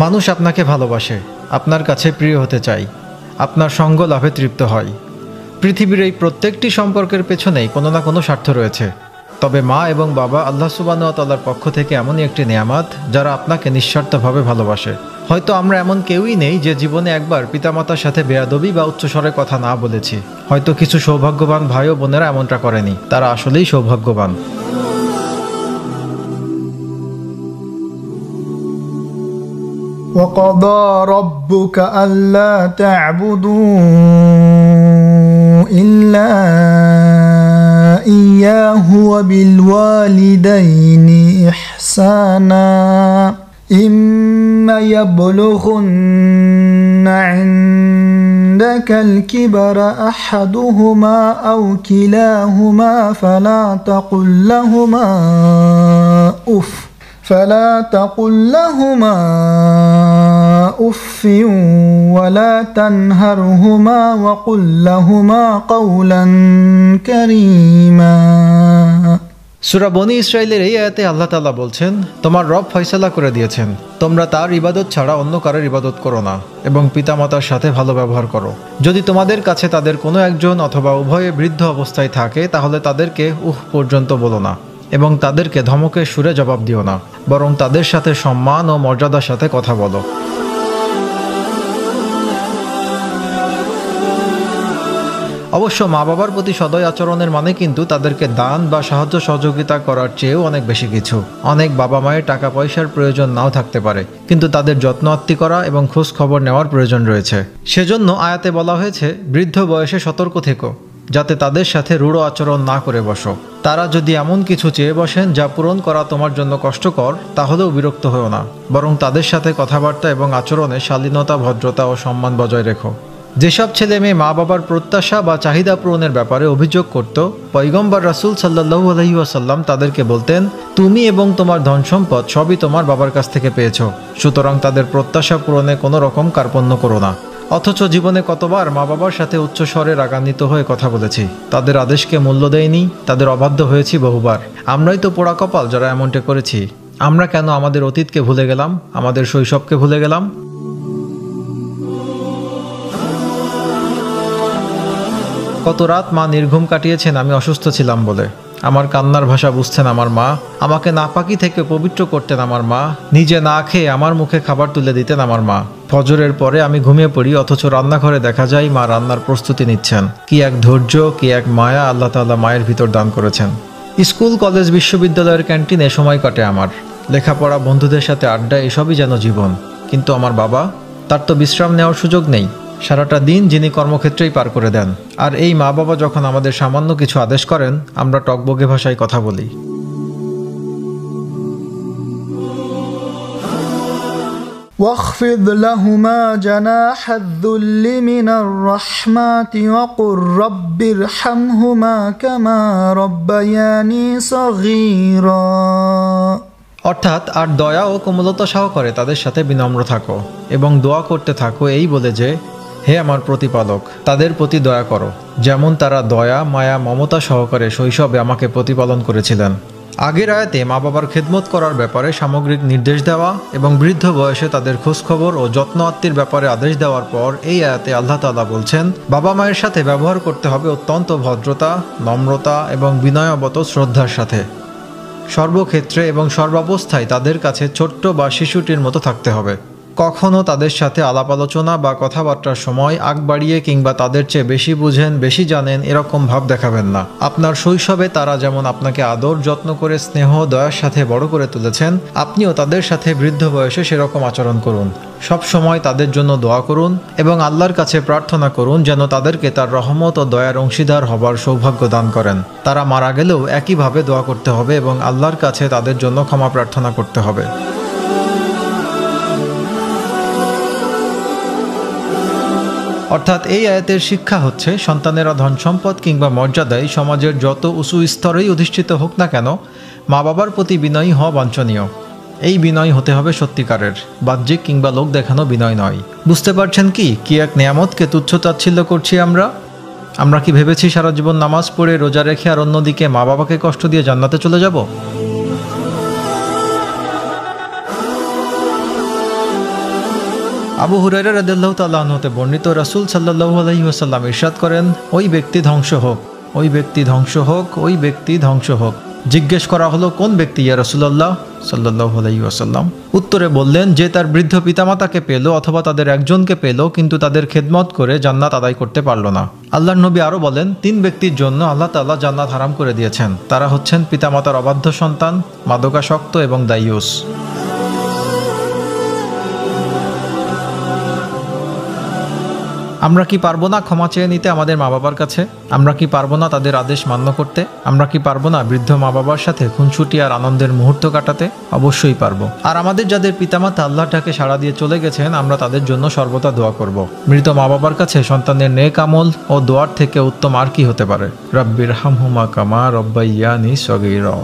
মানুষ আপনাকে ভালোবাসে, আপনার কাছে প্রিয় হতে চায়, আপনার সঙ্গ লাভে তৃপ্ত হয়। পৃথিবীর এই প্রত্যেকটি সম্পর্কের পেছনেই কোনো না কোনো স্বার্থ রয়েছে। তবে মা এবং বাবা আল্লাহ সুবহানাহু ওয়া তাআলার পক্ষ থেকে এমনই একটি নেয়ামত যারা আপনাকে নিঃস্বার্থভাবে ভালোবাসে। হয়তো আমরা এমন কেউই নেই যে জীবনে একবার পিতামাতার সাথে বেয়াদবি বা উচ্চস্বরে কথা না বলেছি। হয়তো কিছু সৌভাগ্যবান ভাই ও বোনেরা এমনটা করেনি, তারা আসলেই সৌভাগ্যবান। وَقَضَى رَبُّكَ أَلَّا تَعْبُدُوا إِلَّا إِيَّاهُ وَبِالْوَالِدَيْنِ إِحْسَانًا إِمَّا يَبْلُغُنَّ عِندَكَ الْكِبَرَ أَحَدُهُمَا أَوْ كِلَاهُمَا فَلَا تقل لهما أف ولا تنهرهما وقل لهما قولا كريما। সূরা বনী ইসরাঈলের এই আয়াতে আল্লাহ তাআলা বলছেন, তোমার রব ফয়সালা করে দিয়েছেন, তোমরা তার ইবাদত ছাড়া অন্য কারোর ইবাদত করো না এবং পিতামাতার সাথে ভালো ব্যবহার করো। যদি তোমাদের কাছে তাদের কোনো একজন অথবা উভয়ে বৃদ্ধ অবস্থায় থাকে তাহলে তাদেরকে পর্যন্ত বলো না এবং তাদেরকে ধমকের সুরে জবাব দিও না, বরং তাদের সাথে সম্মান ও মর্যাদার সাথে কথা বলো। অবশ্য মা বাবার প্রতি সদয় আচরণের মানে কিন্তু তাদেরকে দান বা সাহায্য সহযোগিতা করার চেয়েও অনেক বেশি কিছু। অনেক বাবা মায়ের টাকা পয়সার প্রয়োজন নাও থাকতে পারে, কিন্তু তাদের যত্ন আত্তি করা এবং খোঁজ খবর নেওয়ার প্রয়োজন রয়েছে। সেজন্য আয়াতে বলা হয়েছে, বৃদ্ধ বয়সে সতর্ক থেকো যাতে তাদের সাথে রূঢ় আচরণ না করে বসো। তারা যদি এমন কিছু চেয়ে বসেন যা পূরণ করা তোমার জন্য কষ্টকর, তাহলেও বিরক্ত হও না, বরং তাদের সাথে কথাবার্তা এবং আচরণে শালীনতা, ভদ্রতা ও সম্মান বজায় রেখো। যেসব ছেলে মেয়ে মা বাবার প্রত্যাশা বা চাহিদা পূরণের ব্যাপারে অভিযোগ করত, পয়গম্বর রাসূল সাল্লাল্লাহু আলাইহি ওয়াসাল্লাম তাদেরকে বলতেন, তুমি এবং তোমার ধন সম্পদ সবই তোমার বাবার কাছ থেকে পেয়েছো, সুতরাং তাদের প্রত্যাশা পূরণে কোনো রকম কার্পণ্য করো না। অথচ জীবনে কতবার মা বাবার সাথে উচ্চস্বরে রাগান্বিত হয়ে কথা বলেছি, তাদের আদেশকে মূল্য দেয়নি, তাদের অবাধ্য হয়েছি বহুবার। আমরাই তো পোড়া কপাল যারা এমনটা করেছি। আমরা কেন আমাদের অতীতকে ভুলে গেলাম, আমাদের শৈশবকে ভুলে গেলাম? কত রাত মা নির্ঘুম কাটিয়েছেন আমি অসুস্থ ছিলাম বলে। আমার কান্নার ভাষা বুঝতেন আমার মা, আমাকে নাপাকি থেকে পবিত্র করতেন আমার মা, নিজে না খেয়ে আমার মুখে খাবার তুলে দিতেন আমার মা। ফজরের পরে আমি ঘুমিয়ে পড়ি, অথচ রান্নাঘরে দেখা যায় মা রান্নার প্রস্তুতি নিচ্ছেন। কি এক ধৈর্য, কি এক মায়া আল্লাহ তাআলা মায়ের ভিতর দান করেছেন। স্কুল, কলেজ, বিশ্ববিদ্যালয়ের ক্যান্টিনে সময় কাটে আমার, লেখাপড়া, বন্ধুদের সাথে আড্ডা, এসবই যেন জীবন। কিন্তু আমার বাবা, তার তো বিশ্রাম নেওয়ার সুযোগ নেই। সারাটা দিন যিনি কর্মক্ষেত্রেই পার করে দেন। আর এই মা বাবা যখন আমাদের সামান্য কিছু আদেশ করেন, আমরা টকবগে ভাষায় কথা বলি। واخفض لهما جناح الذل من الرحمة وقل رب ارحمهما كما ربياني صغيرا। অর্থাৎ আর দয়া ও কোমলতা সহকারে তাদের সাথে বিনম্র থাকো এবং দোয়া করতে থাকো এই বলে যে, হে আমার প্রতিপালক, তাদের প্রতি দয়া করো যেমন তারা দয়া, মায়া, মমতা সহকারে শৈশবে আমাকে প্রতিপালন করেছিলেন। আগের আয়াতে মা বাবার খেদমত করার ব্যাপারে সামগ্রিক নির্দেশ দেওয়া এবং বৃদ্ধ বয়সে তাদের খোঁজখবর ও যত্ন আত্তির ব্যাপারে আদেশ দেওয়ার পর এই আয়াতে আল্লাহ তাআলা বলছেন, বাবা মায়ের সাথে ব্যবহার করতে হবে অত্যন্ত ভদ্রতা, নম্রতা এবং বিনয়বত শ্রদ্ধার সাথে। সর্বক্ষেত্রে এবং সর্বাবস্থায় তাদের কাছে ছোট্ট বা শিশুটির মতো থাকতে হবে। কখনো তাদের সাথে আলাপ আলোচনা বা কথাবার্তার সময় আগ বাড়িয়ে কিংবা তাদের চেয়ে বেশি বুঝেন, বেশি জানেন এরকম ভাব দেখাবেন না। আপনার শৈশবে তারা যেমন আপনাকে আদর যত্ন করে স্নেহ দয়ার সাথে বড় করে তুলেছেন, আপনিও তাদের সাথে বৃদ্ধ বয়সে সেরকম আচরণ করুন। সব সময় তাদের জন্য দোয়া করুন এবং আল্লাহর কাছে প্রার্থনা করুন যেন তাদেরকে তার রহমত ও দয়ার অংশীদার হবার সৌভাগ্য দান করেন। তারা মারা গেলেও একইভাবে দোয়া করতে হবে এবং আল্লাহর কাছে তাদের জন্য ক্ষমা প্রার্থনা করতে হবে। অর্থাৎ এই আয়াতের শিক্ষা হচ্ছে, সন্তানেরা ধন সম্পদ কিংবা মর্যাদায় সমাজের যত উঁচু স্তরেই অধিষ্ঠিত হোক না কেন, মা বাবার প্রতি বিনয়ী হওয়া বাঞ্ছনীয়। এই বিনয় হতে হবে সত্যিকারের, বাহ্যিক কিংবা লোক দেখানো বিনয় নয়। বুঝতে পারছেন কি এক নেয়ামতকে তুচ্ছ তাচ্ছিল্য করছি আমরা কি ভেবেছি সারা জীবন নামাজ পড়ে রোজা রেখে আর অন্যদিকে মা বাবাকে কষ্ট দিয়ে জান্নাতে চলে যাব? আবু হুরায়রা রাদিয়াল্লাহু তাআলা আনহু হতে বর্ণিত, রাসূল সাল্লাল্লাহু আলাইহি ওয়াসাল্লাম ইরশাদ করেন, ওই ব্যক্তি ধ্বংস হোক, ওই ব্যক্তি ধ্বংস হোক, ওই ব্যক্তি ধ্বংস হোক। জিজ্ঞেস করা হলো, কোন ব্যক্তি ইয়া রাসূলুল্লাহ সাল্লাল্লাহু আলাইহি ওয়াসাল্লাম? উত্তরে বললেন, যে তার বৃদ্ধ পিতামাতাকে পেল অথবা তাদের একজনকে পেল কিন্তু তাদের খেদমত করে জান্নাত আদায় করতে পারল না। আল্লাহর নবী আরও বলেন, 3 ব্যক্তির জন্য আল্লাহ তাআলা জান্নাত হারাম করে দিয়েছেন। তারা হচ্ছেন পিতামাতার অবাধ্য সন্তান, মাদকাসক্ত এবং দাইয়ুস। আমরা কি পারবো না ক্ষমা চেয়ে নিতে আমাদের মা বাবার কাছে? আমরা কি পারবো না তাদের আদেশ মান্য করতে? আমরা কি পারবো না বৃদ্ধ মা বাবার সাথে খুনসুটি আর আনন্দের মুহূর্ত কাটাতে? অবশ্যই পারবো। আর আমাদের যাদের পিতামাতা আল্লাহর ডাকে সাড়া দিয়ে চলে গেছেন, আমরা তাদের জন্য সর্বদা দোয়া করব। মৃত মা বাবার কাছে সন্তানের নেক আমল ও দোয়ার থেকে উত্তম আর কি হতে পারে? রব্বিরহামহুমা কামা রব্বাইয়ানি সগীরা।